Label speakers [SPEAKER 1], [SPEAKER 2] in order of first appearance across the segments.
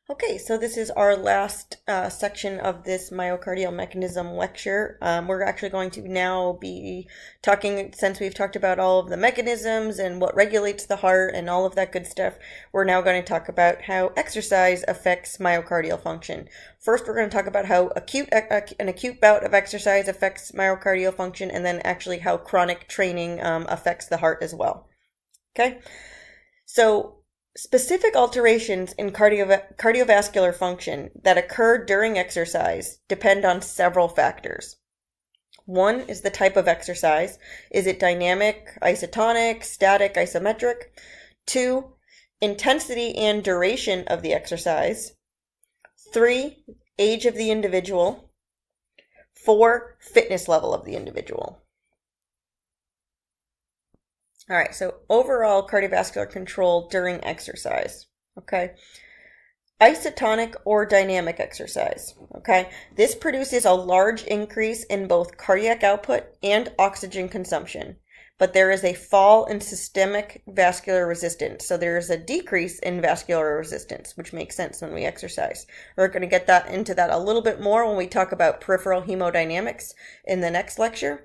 [SPEAKER 1] Okay, so this is our last section of this myocardial mechanism lecture. We're actually going to now be talking, since we've talked about all of the mechanisms and what regulates the heart and all of that good stuff, we're now going to talk about how exercise affects myocardial function. First, we're going to talk about how an acute bout of exercise affects myocardial function, and then actually how chronic training affects the heart as well. Okay, so specific alterations in cardiovascular function that occur during exercise depend on several factors. One is the type of exercise. Is it dynamic, isotonic, static, isometric? Two, intensity and duration of the exercise. Three, age of the individual. Four, fitness level of the individual. All right, so overall cardiovascular control during exercise, okay? Isotonic or dynamic exercise, okay? This produces a large increase in both cardiac output and oxygen consumption, but there is a fall in systemic vascular resistance. So there is a decrease in vascular resistance, which makes sense when we exercise. We're going to get into that a little bit more when we talk about peripheral hemodynamics in the next lecture.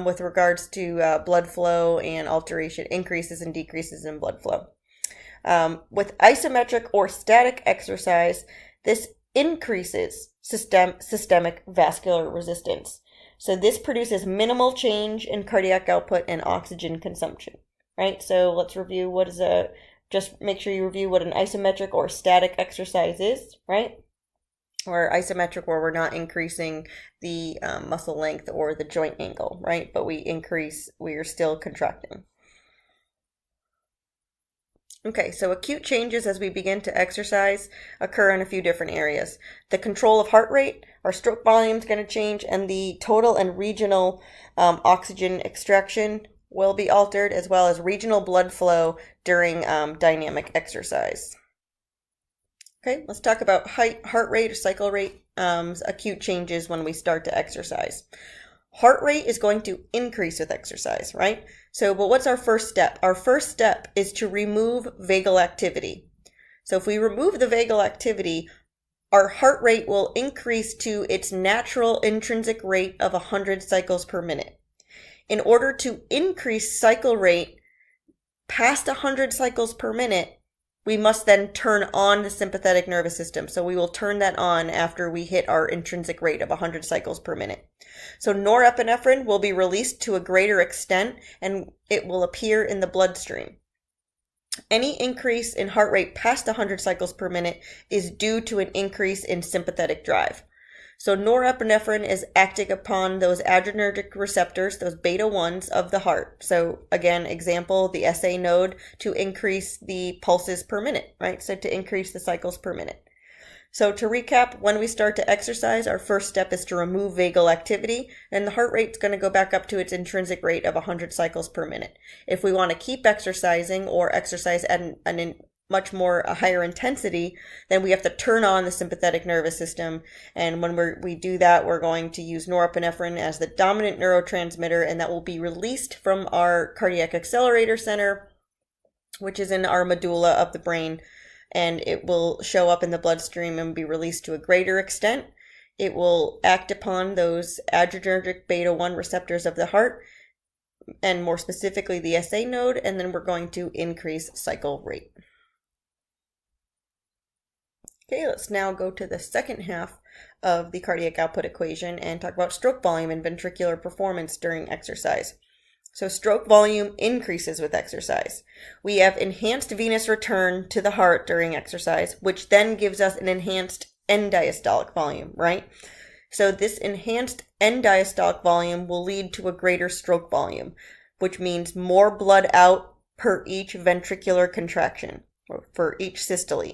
[SPEAKER 1] With regards to blood flow and increases and decreases in blood flow. With isometric or static exercise, this increases systemic vascular resistance. So this produces minimal change in cardiac output and oxygen consumption, right? So let's review just make sure you review what an isometric or static exercise is, right? Or isometric, where we're not increasing the muscle length or the joint angle, right? But we are still contracting. Okay, so acute changes as we begin to exercise occur in a few different areas. The control of heart rate, our stroke volume is going to change, and the total and regional oxygen extraction will be altered, as well as regional blood flow during dynamic exercise. Okay, let's talk about heart rate or cycle rate, acute changes when we start to exercise. Heart rate is going to increase with exercise, right? But what's our first step? Our first step is to remove vagal activity. So if we remove the vagal activity, our heart rate will increase to its natural intrinsic rate of 100 cycles per minute. In order to increase cycle rate past 100 cycles per minute, we must then turn on the sympathetic nervous system. So we will turn that on after we hit our intrinsic rate of 100 cycles per minute. So norepinephrine will be released to a greater extent, and it will appear in the bloodstream. Any increase in heart rate past 100 cycles per minute is due to an increase in sympathetic drive. So norepinephrine is acting upon those adrenergic receptors, those beta 1s of the heart. So again, example, the SA node to increase the pulses per minute, right? So to increase the cycles per minute. So to recap, when we start to exercise, our first step is to remove vagal activity, and the heart rate's going to go back up to its intrinsic rate of 100 cycles per minute. If we want to keep exercising or exercise at a higher intensity, then we have to turn on the sympathetic nervous system. And when we do that, we're going to use norepinephrine as the dominant neurotransmitter, and that will be released from our cardiac accelerator center, which is in our medulla of the brain. And it will show up in the bloodstream and be released to a greater extent. It will act upon those adrenergic beta 1 receptors of the heart, and more specifically the SA node, and then we're going to increase cycle rate. Okay, let's now go to the second half of the cardiac output equation and talk about stroke volume and ventricular performance during exercise. So stroke volume increases with exercise. We have enhanced venous return to the heart during exercise, which then gives us an enhanced end diastolic volume, right? So this enhanced end diastolic volume will lead to a greater stroke volume, which means more blood out per each ventricular contraction, or for each systole.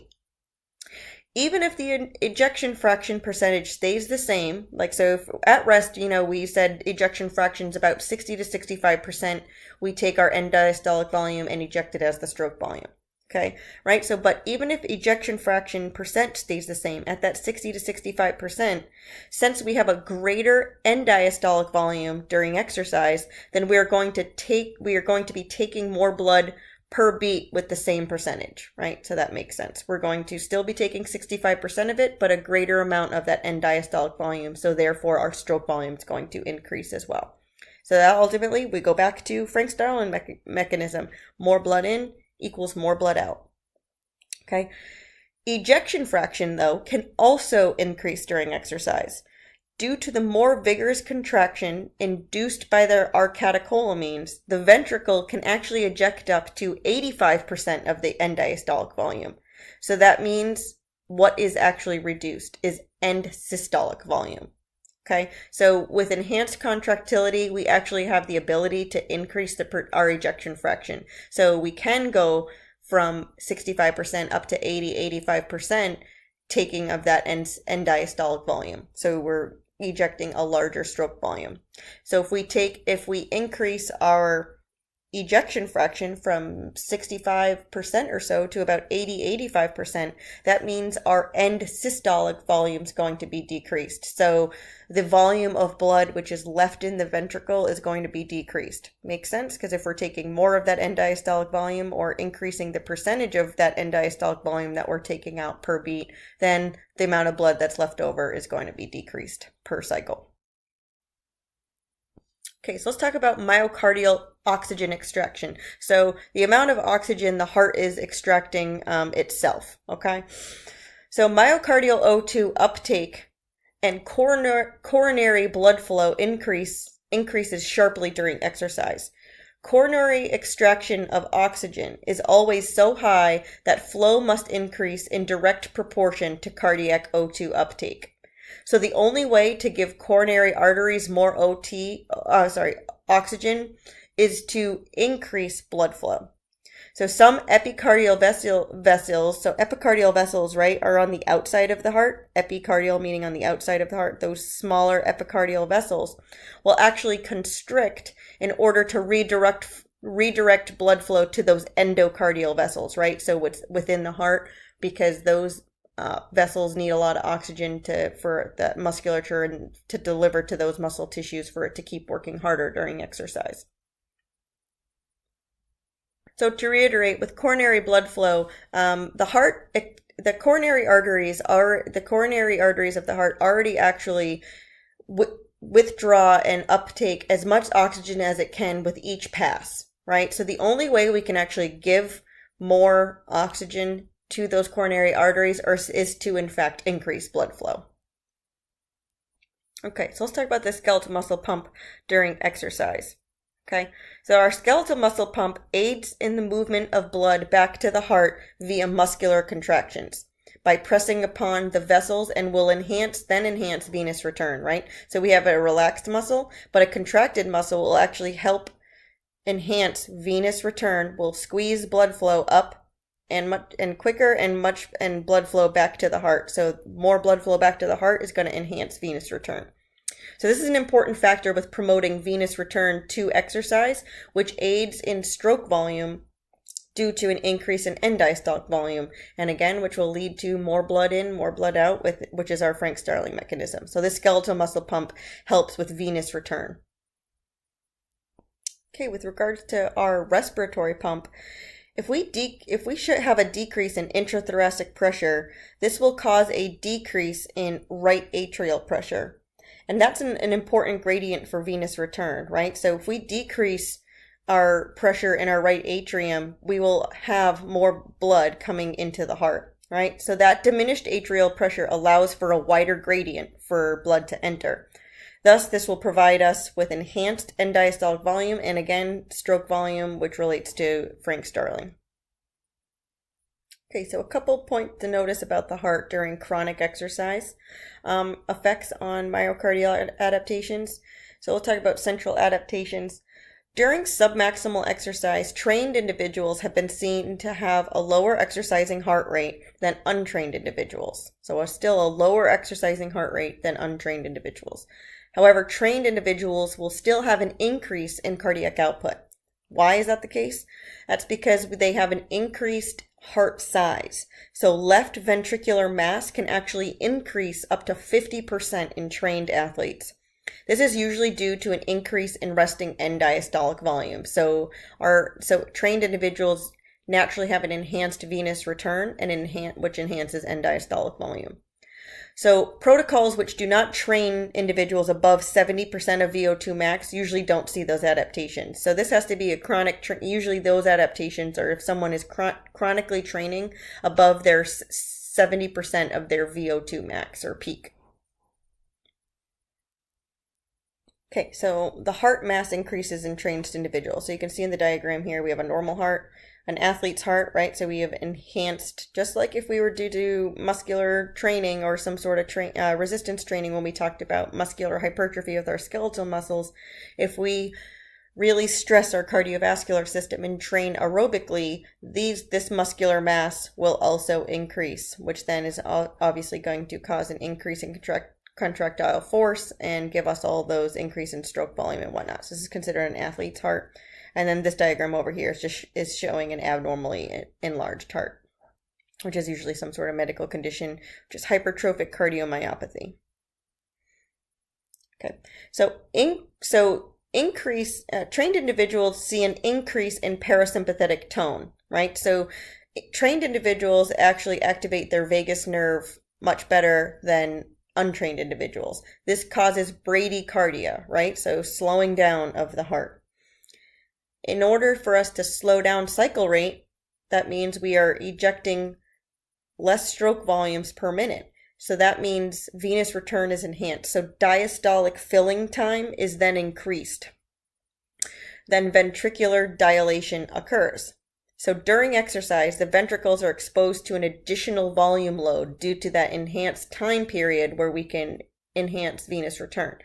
[SPEAKER 1] Even if the ejection fraction percentage stays the same, so if at rest, we said ejection fraction is about 60 to 65%, we take our end diastolic volume and eject it as the stroke volume. Okay, right? But even if ejection fraction percent stays the same at that 60 to 65%, since we have a greater end diastolic volume during exercise, then we are going to be taking more blood per beat with the same percentage, right? So that makes sense. We're going to still be taking 65% of it, but a greater amount of that end diastolic volume. So therefore our stroke volume is going to increase as well. So that ultimately we go back to Frank's Darling mechanism. More blood in equals more blood out. Okay. Ejection fraction, though, can also increase during exercise. Due to the more vigorous contraction induced by our catecholamines, the ventricle can actually eject up to 85% of the end diastolic volume. So that means what is actually reduced is end systolic volume. Okay, so with enhanced contractility, we actually have the ability to increase our ejection fraction. So we can go from 65% up to 85% taking of that end diastolic volume. So we're ejecting a larger stroke volume. So if we increase our ejection fraction from 65% or so to about 85%, that means our end systolic volume is going to be decreased. So the volume of blood which is left in the ventricle is going to be decreased. Makes sense? Because if we're taking more of that end diastolic volume or increasing the percentage of that end diastolic volume that we're taking out per beat, then the amount of blood that's left over is going to be decreased per cycle. Okay, so let's talk about myocardial oxygen extraction. So the amount of oxygen the heart is extracting itself, okay? So myocardial O2 uptake and coronary blood flow increases sharply during exercise. Coronary extraction of oxygen is always so high that flow must increase in direct proportion to cardiac O2 uptake. So the only way to give coronary arteries more oxygen is to increase blood flow. So some epicardial vessels, right, are on the outside of the heart. Epicardial meaning on the outside of the heart. Those smaller epicardial vessels will actually constrict in order to redirect blood flow to those endocardial vessels, right? So what's within the heart, because those vessels need a lot of oxygen for that musculature and to deliver to those muscle tissues for it to keep working harder during exercise. So to reiterate, with coronary blood flow, the coronary arteries of the heart already actually withdraw and uptake as much oxygen as it can with each pass, right? So the only way we can actually give more oxygen to those coronary arteries is to in fact increase blood flow. Okay, so let's talk about the skeletal muscle pump during exercise. Okay, so our skeletal muscle pump aids in the movement of blood back to the heart via muscular contractions by pressing upon the vessels and will enhance venous return, right? So we have a relaxed muscle, but a contracted muscle will actually help enhance venous return, will squeeze blood flow up and quicker and blood flow back to the heart. So more blood flow back to the heart is going to enhance venous return. So this is an important factor with promoting venous return to exercise, which aids in stroke volume due to an increase in end diastolic volume, and again, which will lead to more blood in, more blood out, which is our Frank's Darling mechanism. So this skeletal muscle pump helps with venous return. Okay, with regards to our respiratory pump, if we should have a decrease in intrathoracic pressure, this will cause a decrease in right atrial pressure. And that's an important gradient for venous return, right? So if we decrease our pressure in our right atrium, we will have more blood coming into the heart, right? So that diminished atrial pressure allows for a wider gradient for blood to enter. Thus, this will provide us with enhanced end diastolic volume and again, stroke volume, which relates to Frank's Darling. Okay, so a couple points to notice about the heart during chronic exercise. Effects on myocardial adaptations. So we'll talk about central adaptations. During submaximal exercise, trained individuals have been seen to have a lower exercising heart rate than untrained individuals. So still a lower exercising heart rate than untrained individuals. However, trained individuals will still have an increase in cardiac output. Why is that the case? That's because they have an increased heart size. So left ventricular mass can actually increase up to 50% in trained athletes. This is usually due to an increase in resting end diastolic volume. So trained individuals naturally have an enhanced venous return and which enhances end diastolic volume. So protocols which do not train individuals above 70% of VO2 max usually don't see those adaptations. So this has to be a chronic, usually those adaptations are if someone is chronically training above their 70% of their VO2 max or peak. Okay, so the heart mass increases in trained individuals. So you can see in the diagram here, we have a normal heart, an athlete's heart, right? So we have enhanced, just like if we were to do muscular training or some sort of resistance training when we talked about muscular hypertrophy with our skeletal muscles, if we really stress our cardiovascular system and train aerobically, this muscular mass will also increase, which then is obviously going to cause an increase in contractile force and give us all those increase in stroke volume and whatnot. So this is considered an athlete's heart. And then this diagram over here is showing an abnormally enlarged heart, which is usually some sort of medical condition, which is hypertrophic cardiomyopathy. Okay, so trained individuals see an increase in parasympathetic tone, right? So trained individuals actually activate their vagus nerve much better than untrained individuals. This causes bradycardia, right? So slowing down of the heart. In order for us to slow down cycle rate, that means we are ejecting less stroke volumes per minute. So that means venous return is enhanced. So diastolic filling time is then increased. Then ventricular dilation occurs. So during exercise, the ventricles are exposed to an additional volume load due to that enhanced time period where we can enhance venous return,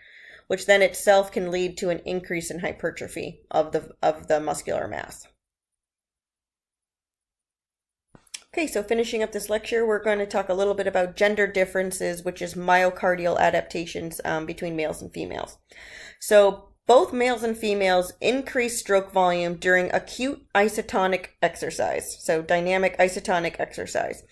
[SPEAKER 1] which then itself can lead to an increase in hypertrophy of the muscular mass. Okay, so finishing up this lecture, we're going to talk a little bit about gender differences, which is myocardial adaptations between males and females. So both males and females increase stroke volume during acute isotonic exercise, so dynamic isotonic exercise.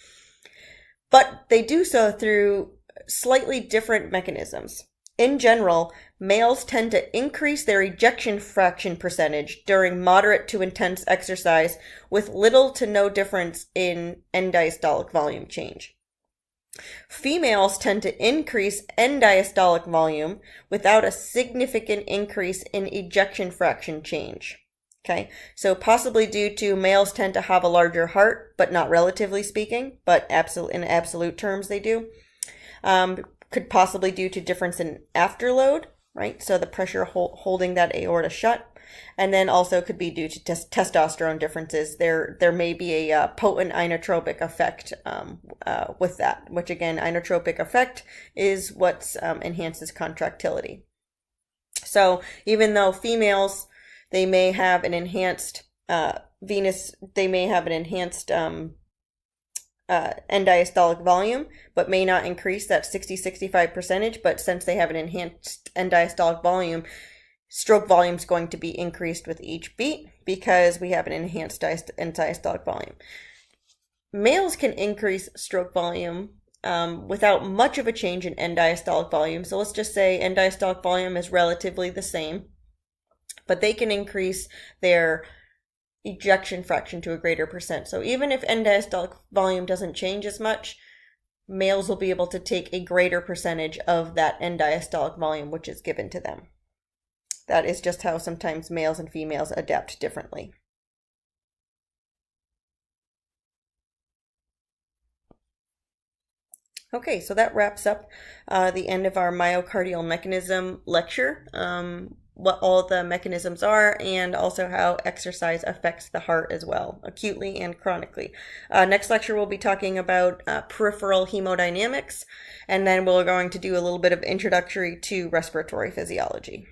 [SPEAKER 1] But they do so through slightly different mechanisms. In general, males tend to increase their ejection fraction percentage during moderate to intense exercise with little to no difference in end diastolic volume change. Females tend to increase end diastolic volume without a significant increase in ejection fraction change. Okay, so possibly due to males tend to have a larger heart, but not relatively speaking, but in absolute terms they do. Could possibly due to difference in afterload, right? So the pressure holding that aorta shut. And then also could be due to testosterone differences. There may be a potent inotropic effect with that, which again, inotropic effect is what enhances contractility. So even though females, they may have an enhanced end diastolic volume, but may not increase that 60-65%. But since they have an enhanced end diastolic volume, stroke volume is going to be increased with each beat because we have an enhanced end diastolic volume. Males can increase stroke volume without much of a change in end diastolic volume. So let's just say end diastolic volume is relatively the same, but they can increase their ejection fraction to a greater percent. So even if end diastolic volume doesn't change as much, males will be able to take a greater percentage of that end diastolic volume which is given to them. That is just how sometimes males and females adapt differently. Okay, so that wraps up the end of our myocardial mechanism lecture. What all the mechanisms are, and also how exercise affects the heart as well, acutely and chronically. Next lecture, we'll be talking about peripheral hemodynamics, and then we're going to do a little bit of introductory to respiratory physiology.